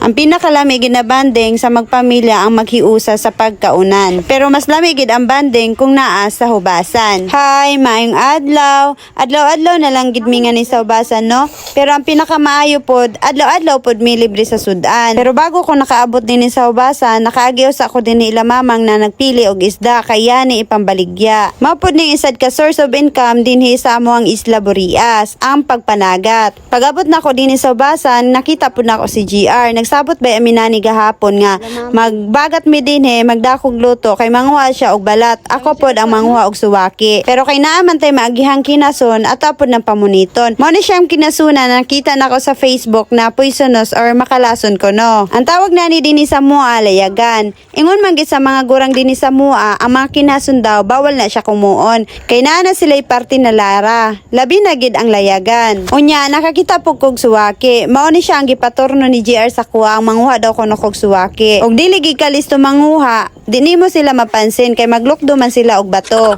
Ang pinakalamig na banding sa magpamilya ang maghiusa sa pagkaunan. Pero mas lamigid ang banding kung naa sa hubasan. Hi, maayong adlaw. Adlaw-adlaw na lang gid mi nga ni sa hubasan, no? Pero ang pinakamaayo pod, adlaw-adlaw pod mi libre sa sudan. Pero bago ko nakaabot din sa hubasan, nakaagios ako din ni ila mamang na nagpili og isda kaya ni ipambaligya. Mapod ning isad ka source of income dinhi sa amo ang Isla Borias, ang pagpanagat. Pag-abot na ko din sa hubasan, nakita pod na ako si GR. Nagsabot ba aminani gahapon nga magbagat mi dinhi, magdakog luto kay manguha siya og balat. Ako pod ang manguha og suwaki. Pero kay naaman tay maagihang kinason at tapod ng pamuniton. Mao ni siyang kinasunan nakita nako sa Facebook na poisonous or makalason ko no. Ang tawag na ni dinhi sa mua layagan. Ingon man gid sa mga gurang dinhi sa mua, ang mga kinason daw bawal na siya kumuon. Kay naa na sila'y parte na lara. Labi na gid ang layagan. Unya nakakita pug kog suwaki. Mao ni siya ang gipaturno ni GR sa kuha ang manguha daw kuno kog suwaki. Og dili gid ka listo manguha, di nimo sila mapansin kay maglukdo man sila og bato.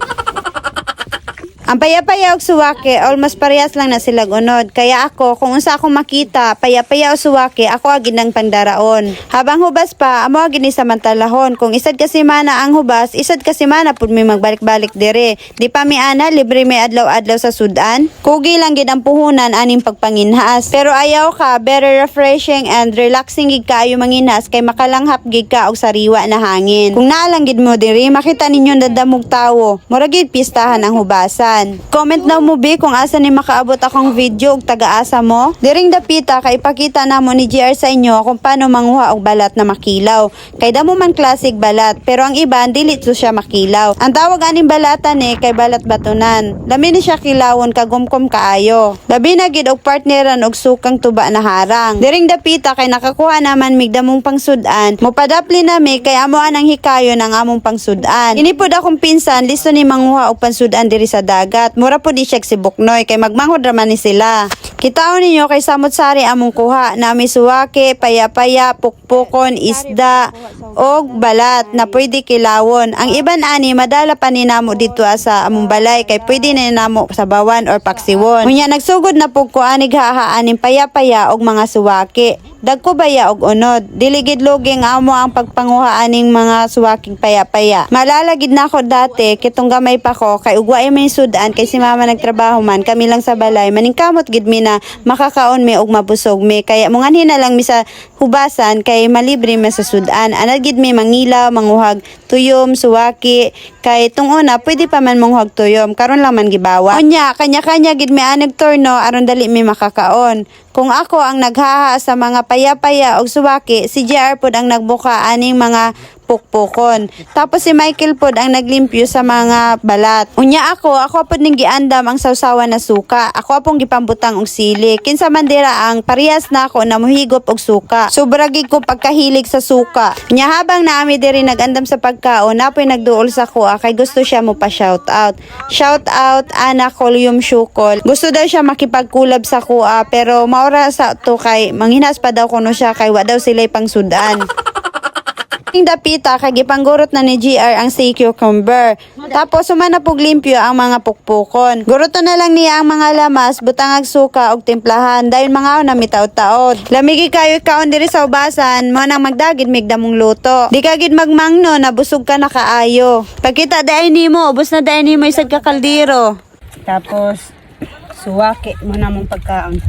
Ang paya-paya og suwaki, almost parehas lang na sila unod. Kaya ako, kung unsa akong makita, paya-paya o suwaki, ako agin ng pandaraon. Habang hubas pa, amo agin ni samantalahon. Kung isad ka semana ang hubas, isad ka semana pud mi magbalik-balik dire. Di pa mi ana, libre mi adlaw-adlaw sa sudan. Kugi lang gid ang puhunan aning pagpanginhas. Pero ayaw ka, better refreshing and relaxing gid kaayo manginhas kay makalanghap gid ka og sariwa na hangin. Kung naalang gid mo diri, makita ninyo dadamog tawo. Mura gid pistahan ang hubasan. Comment daw mo bi kung asa ni makaabot akong video ug taga-asa mo. Diring dapita kay ipakita namo ni GR sa inyo kung paano manguha og balat na makilaw. Kay damo man classic balat, pero ang iba dili to siya makilaw. Ang tawag aning balatan ni kay balat batunan. Lami ni siya kilawon kagumkom kaayo. Labi na gid og partneran og sukang tuba na harang. Diring dapita kay nakakuha naman migdamong pangsudan. Mopadapli na mi kay amo anang hikayo ng among pangsudan. Ini pod akong pinsan listo ni manguha og pansudan diri sa dagat. Mura po di siya si Buknoy kay magmanghod raman ni sila. Kitaon ninyo kay samot sari among kuha na may suwaki, paya-paya, pukpukon, isda og balat na pwede kilawon. Ang iban ani madala pa ni namo dito sa among balay kay pwede na namo sa bawan or paksiwon. Unya nagsugod na pug ko anig hahaaning paya-paya og mga suwaki. Dagko baya og unod. Diligid luging amo ang pagpanguha aning mga suwaking paya-paya. Malalagid na ako dati kitong gamay pa ko kay ugwaay may sudan kay si mama nagtrabaho man kami lang sa balay maningkamot gid mi na makakaon mi og mabusog mi kaya munganhin na lang mi sa hubasan kay malibre mi sa sudan. Ana gid mi mangilaw, manguhag tuyom, suwaki kay tung una pwede pa man manguhag tuyom karon lang man gibawa. Unya kanya-kanya gid mi aneg turno aron dali mi makakaon. Kung ako ang naghaha sa mga paya-paya og suwaki, si JR pod ang nagbuka aning mga pukpukon. Tapos si Michael pod ang naglimpyo sa mga balat. Unya ako pod ning giandam ang sawsawan na suka. Ako apong gipambutang og sili. Kinsa man dira ang parehas na ako na mohigop og suka. Sobra gid ko pagkahilig sa suka. Nya habang naami diri nagandam sa pagkaon, napoy nagduol sa kuha kay gusto siya mo pa shout out. Shout out Ana Kolyum Shukol. Gusto daw siya makipagkulab sa kuha pero maura sa to kay manghinas pa daw kuno siya kay wa daw sila'y pangsudan. Ing dapita kay gipanggurot na ni GR ang sea cucumber. Tapos sumana pug limpyo ang mga pukpukon. Guruton na lang niya ang mga lamas, butangag suka og timplahan dayon mga na mitaod-taod. Lamigi kayo kaon diri sa ubasan, mo nang magdagid migdamong luto. Di ka gid magmangno na busog ka na kaayo. Pagkita daay nimo, ubos na daay nimo isad ka kaldero. Tapos suwaki mo na mong pagkaon.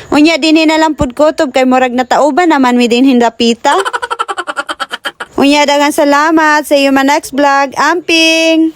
Unya dinhi na lang pud kutob kay murag na tauban naman mi dinhi dapita. Unya daghang salamat sa iyo ma next vlog. Amping.